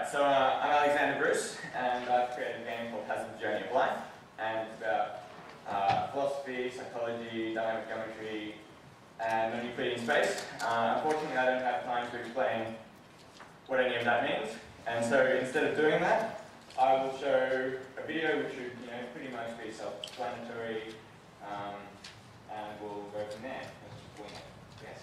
Alright, so I'm Alexander Bruce, and I've created a game called Hazard's Journey of Life, and it's about philosophy, psychology, dynamic geometry, and non-Euclidean space. Unfortunately, I don't have time to explain what any of that means, and so instead of doing that, I will show a video which should, pretty much be self-explanatory, and we'll go from there. Let's just wing it. Yes.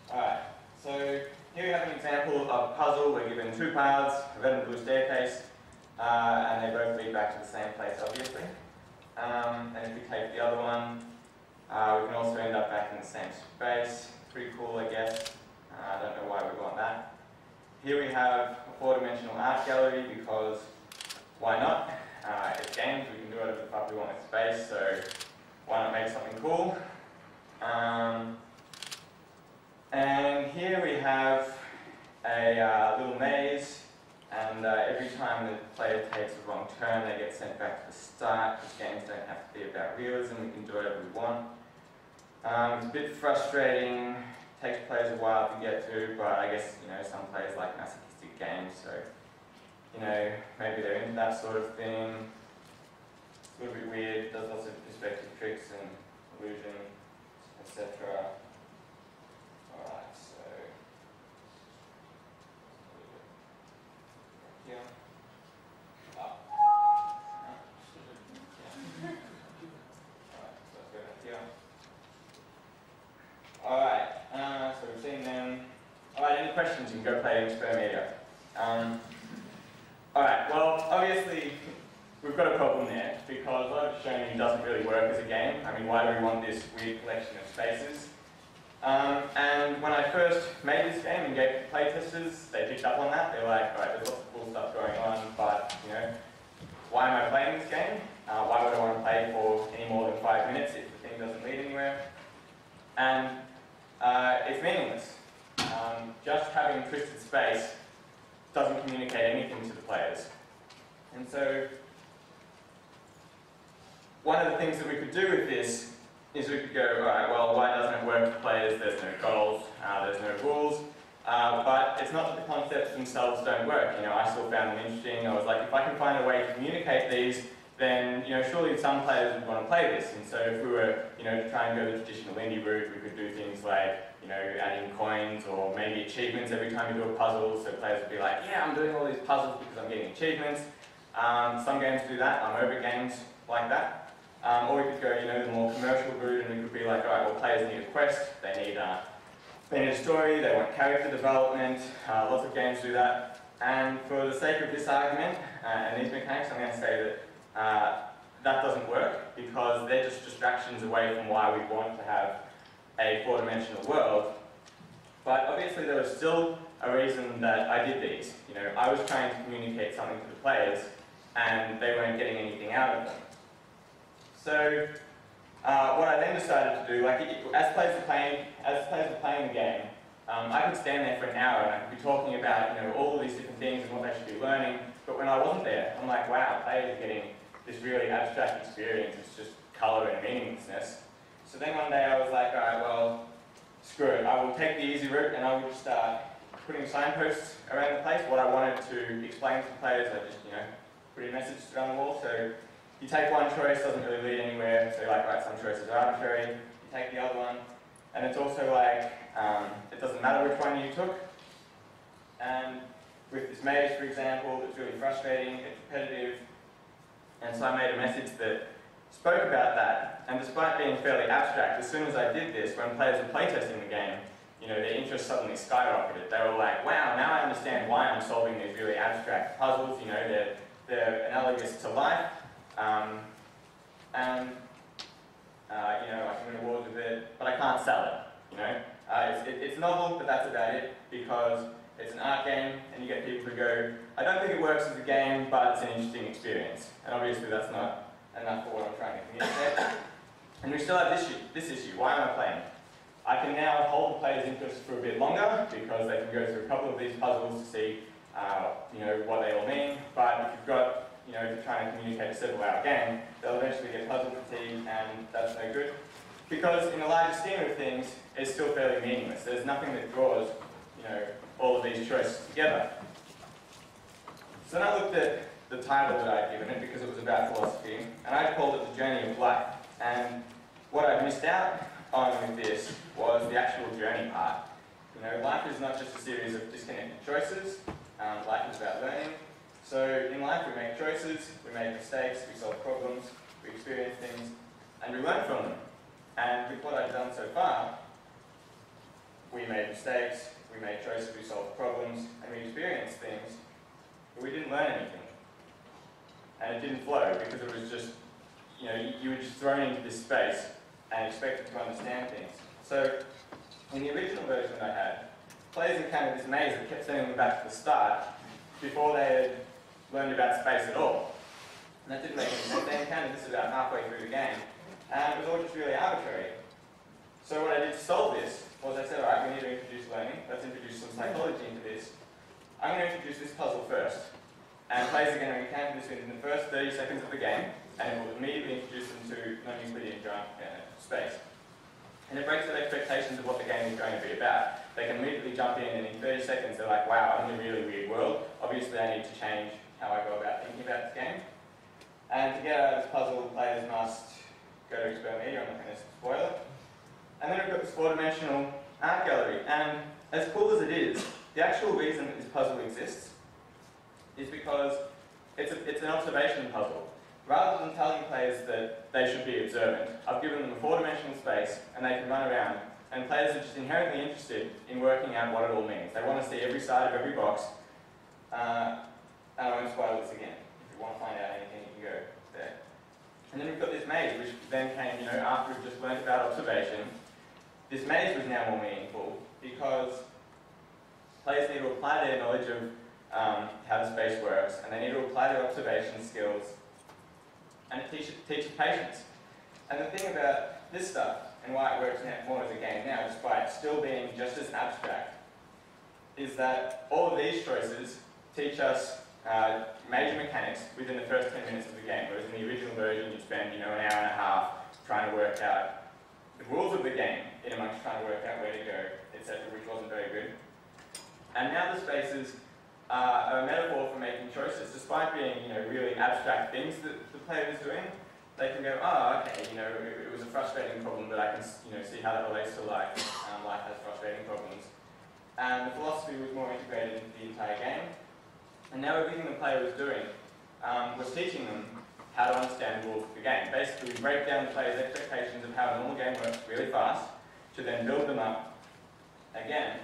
Alright, so here we have an example of a puzzle. We're given two paths, a red and blue staircase, and they both lead back to the same place, obviously. And if we take the other one, we can also end up back in the same space. Pretty cool, I guess. I don't know why we want that. Here we have a four-dimensional art gallery because why not? It's games, we can do whatever the fuck we want with space, so why not make something cool? And here we have a little maze, and every time the player takes a wrong turn, they get sent back to the start, because games don't have to be about realism, we can do whatever we want. It's a bit frustrating, takes players a while to get to, but I guess, some players like masochistic games, so, maybe they're into that sort of thing. It's a little bit weird, does lots of perspective tricks and illusion, etc. Alright, so here. Up. Alright, so let's go back here. Alright, so we've seen them. Alright, any questions? You can go play Experimenter. Alright, well, obviously we've got a problem there because what I've shown you doesn't really work as a game. I mean, why do we want this weird collection of spaces? And when I first made this game and gave it to playtesters, they picked up on that. They're like, alright, there's lots of cool stuff going on, but, why am I playing this game? Why would I want to play for any more than 5 minutes if the thing doesn't lead anywhere? And it's meaningless. Just having twisted space doesn't communicate anything to the players. And so, one of the things that we could do with this is we could go, alright, well, why doesn't it work for players? There's no goals, there's no rules, but it's not that the concepts themselves don't work. I still found them interesting. I was like, if I can find a way to communicate these, then, surely some players would want to play this. And so if we were, to try and go the traditional indie route, we could do things like, adding coins or maybe achievements every time you do a puzzle, so players would be like, yeah, I'm doing all these puzzles because I'm getting achievements. Some games do that. I'm over games like that. Or we could go, the more commercial route, and we could be like, alright, well, players need a quest, they need a story, they want character development, lots of games do that. And for the sake of this argument, and these mechanics, I'm going to say that that doesn't work, because they're just distractions away from why we want to have a four-dimensional world. But obviously there was still a reason that I did these. I was trying to communicate something to the players, and they weren't getting anything out of them. So, what I then decided to do, as players are playing the game, I could stand there for an hour and I could be talking about, all of these different things and what they should be learning. But when I wasn't there, I'm like, wow, players are getting this really abstract experience. It's just colour and meaninglessness. So then one day I was like, alright, well, screw it. I will take the easy route and I will just start putting signposts around the place. What I wanted to explain to the players, I just, put a message around the wall. So you take one choice, doesn't really lead anywhere, so you're like, right, some choices are arbitrary. You take the other one, and it's also like, it doesn't matter which one you took. And with this maze, for example, it's really frustrating, it's repetitive, and so I made a message that spoke about that. And despite being fairly abstract, as soon as I did this, when players were playtesting the game, their interest suddenly skyrocketed. They were like, wow, now I understand why I'm solving these really abstract puzzles, they're analogous to life. I can win awards with it, but I can't sell it, It's novel, but that's about it, because it's an art game, and you get people to go, I don't think it works as a game, but it's an interesting experience. And obviously that's not enough for what I'm trying to communicate. And we still have this issue. Why am I playing? I can now hold the player's interest for a bit longer, because they can go through a couple of these puzzles to see, what they all mean, but if you've got if you're trying to communicate a several-hour game, they'll eventually get puzzle fatigue, and that's no good. Because in the larger scheme of things, it's still fairly meaningless. There's nothing that draws, all of these choices together. So then I looked at the title that I'd given it because it was about philosophy, and I called it The Journey of Life. And what I missed out on with this was the actual journey part. Life is not just a series of disconnected choices. Life is about learning. So in life we make choices, we make mistakes, we solve problems, we experience things, and we learn from them. And with what I've done so far, we made mistakes, we made choices, we solved problems, and we experienced things, but we didn't learn anything. And it didn't flow because it was just, you were just thrown into this space and expected to understand things. So in the original version that I had, players encountered this maze that kept sending them back to the start before they had learned about space at all. And that didn't make any sense. They encountered this about halfway through the game, and it was all just really arbitrary. So what I did to solve this was I said, all right, we need to introduce learning. Let's introduce some psychology into this. I'm going to introduce this puzzle first. And players are going to encounter this within the first 30 seconds of the game, and it will immediately introduce them to non-Euclidean space. And it breaks their expectations of what the game is going to be about. They can immediately jump in, and in 30 seconds they're like, wow, I'm in a really weird world. Obviously I need to change how I go about thinking about this game. And to get out of this puzzle, players must go to experiment media. I'm not going to spoil it. And then we've got this four-dimensional art gallery. And as cool as it is, the actual reason that this puzzle exists is because it's an observation puzzle. Rather than telling players that they should be observant, I've given them a four-dimensional space and they can run around, and players are just inherently interested in working out what it all means. They want to see every side of every box, and I won't spoil this again. If you want to find out anything, you can go there. And then we've got this maze, which then came, after we've just learnt about observation. This maze was now more meaningful because players need to apply their knowledge of how the space works, and they need to apply their observation skills, and it teaches patience. And the thing about this stuff, and why it works more as a game now, despite still being just as abstract, is that all of these choices teach us major mechanics within the first 10 minutes of the game, whereas in the original version you'd spend an hour and a half trying to work out the rules of the game, in amongst trying to work out where to go, etc., which wasn't very good. And now the spaces are a metaphor for making choices. Despite being really abstract things that the player is doing, they can go, oh, okay, it was a frustrating problem, but I can see how that relates to life. Life has frustrating problems. And the philosophy was more integrated into the entire game. And now everything the player was doing was teaching them how to understand the rules of the game. Basically, we break down the player's expectations of how a normal game works really fast, to then build them up again,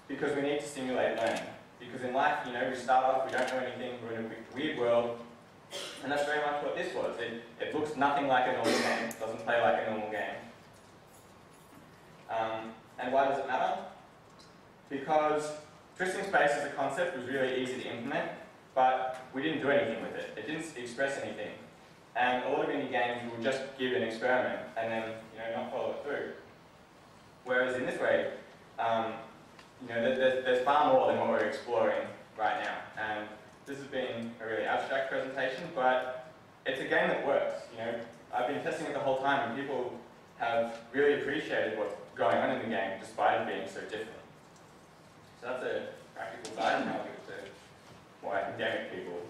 because we need to stimulate learning. Because in life, we start off, we don't know anything, we're in a weird world, and that's very much what this was. It looks nothing like a normal game, it doesn't play like a normal game. And why does it matter? Because twisting space as a concept was really easy to implement, but we didn't do anything with it. It didn't express anything. And a lot of indie games will just give an experiment and then not follow it through. Whereas in this way, there's far more than what we're exploring right now. And this has been a really abstract presentation, but it's a game that works. I've been testing it the whole time, and people have really appreciated what's going on in the game, despite it being so different. So that's a practical side, and I'll give it to more academic people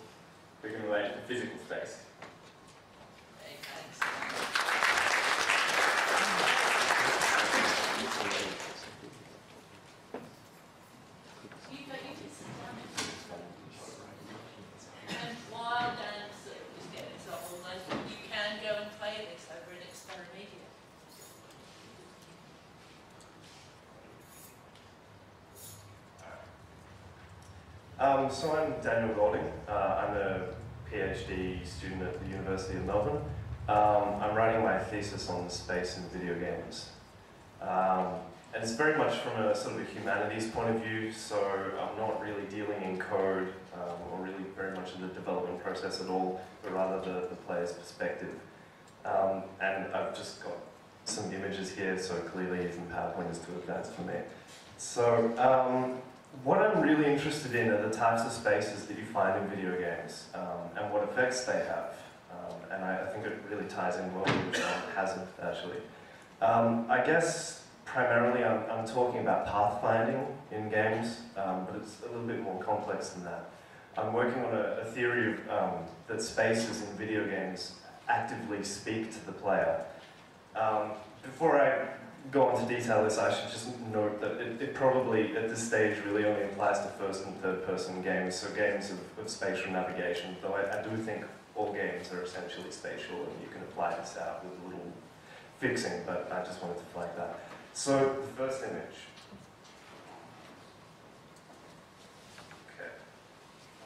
who can relate it to physical space. Hey, thanks. And while Dan is getting himself organised, you can go and play this over in Experiment Media. So I'm Daniel Golding. I'm a PhD student at the University of Melbourne. I'm writing my thesis on space in video games. And it's very much from a sort of a humanities point of view, so I'm not really dealing in code or really very much in the development process at all, but rather the player's perspective. And I've just got some images here, so clearly even PowerPoint is too advanced for me. So what I'm really interested in are the types of spaces that you find in video games and what effects they have. And I think it really ties in well with Hazard, actually. I guess primarily I'm talking about pathfinding in games, but it's a little bit more complex than that. I'm working on a theory of, that spaces in video games actively speak to the player. Before I go on to detail this, I should just note that it probably, at this stage, really only applies to first and third person games, so games of spatial navigation, though I do think all games are essentially spatial, and you can apply this out with a little fixing, but I just wanted to flag that. So, the first image. Okay.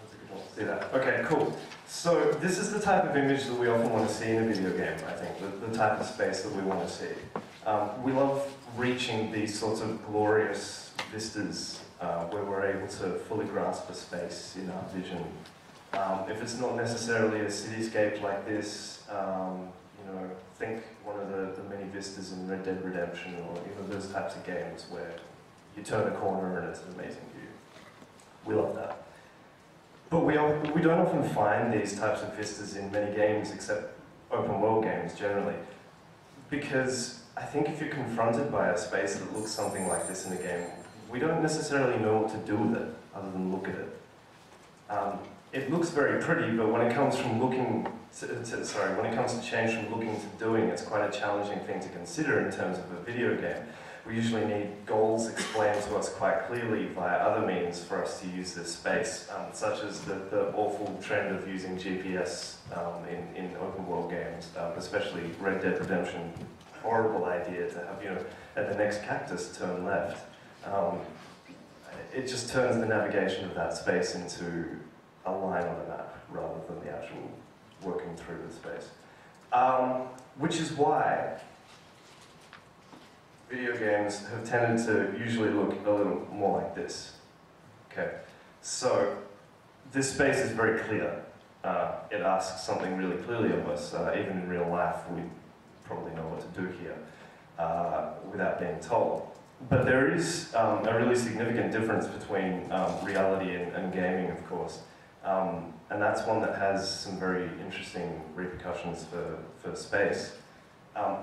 That's a good one to see that. Okay, cool. So, this is the type of image that we often want to see in a video game, I think, the type of space that we want to see. We love reaching these sorts of glorious vistas where we're able to fully grasp a space in our vision. If it's not necessarily a cityscape like this, you know, think one of the many vistas in Red Dead Redemption, or those types of games where you turn a corner and it's an amazing view. We love that. But we don't often find these types of vistas in many games, except open world games generally, because I think if you're confronted by a space that looks something like this in a game, we don't necessarily know what to do with it, other than look at it. It looks very pretty, but when it comes from looking when it comes to change from looking to doing, it's quite a challenging thing to consider in terms of a video game. We usually need goals explained to us quite clearly via other means for us to use this space, such as the awful trend of using GPS in open world games, especially Red Dead Redemption. Horrible idea to have, at the next cactus turn left. It just turns the navigation of that space into a line on a map rather than the actual working through the space. Which is why video games have tended to usually look a little more like this. Okay, so this space is very clear. It asks something really clearly of us. Even in real life, we probably know what to do here without being told. But there is a really significant difference between reality and gaming, of course. And that's one that has some very interesting repercussions for space.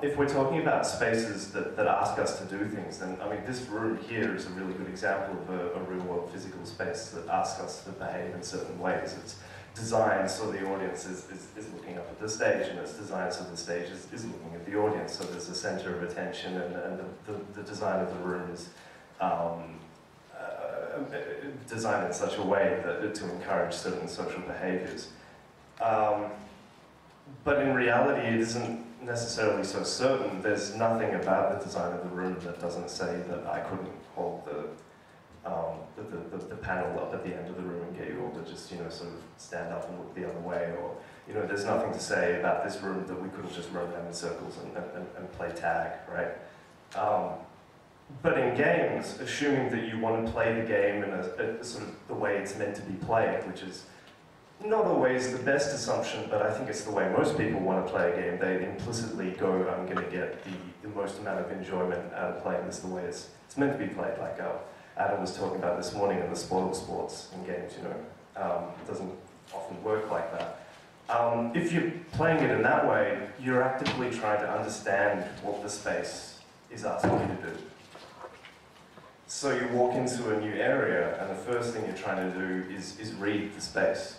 If we're talking about spaces that ask us to do things, then, I mean, this room here is a really good example of a real-world physical space that asks us to behave in certain ways. It's designed so the audience is looking up at the stage, and it's designed so the stage is looking at the audience, so there's a center of attention, and the design of the room is designed in such a way that to encourage certain social behaviors. But in reality, it isn't necessarily so certain. There's nothing about the design of the room that doesn't say that I couldn't hold the panel up at the end of the room and get you all to just, sort of stand up and look the other way, or, there's nothing to say about this room that we couldn't just run down in circles and play tag, right? But in games, assuming that you want to play the game in a sort of the way it's meant to be played, which is not always the best assumption, but I think it's the way most people want to play a game. They implicitly go, I'm going to get the most amount of enjoyment out of playing this the way it's meant to be played, like Adam was talking about this morning in the spoiled sports in games, it doesn't often work like that. If you're playing it in that way, you're actively trying to understand what the space is asking you to do. So you walk into a new area, and the first thing you're trying to do is read the space.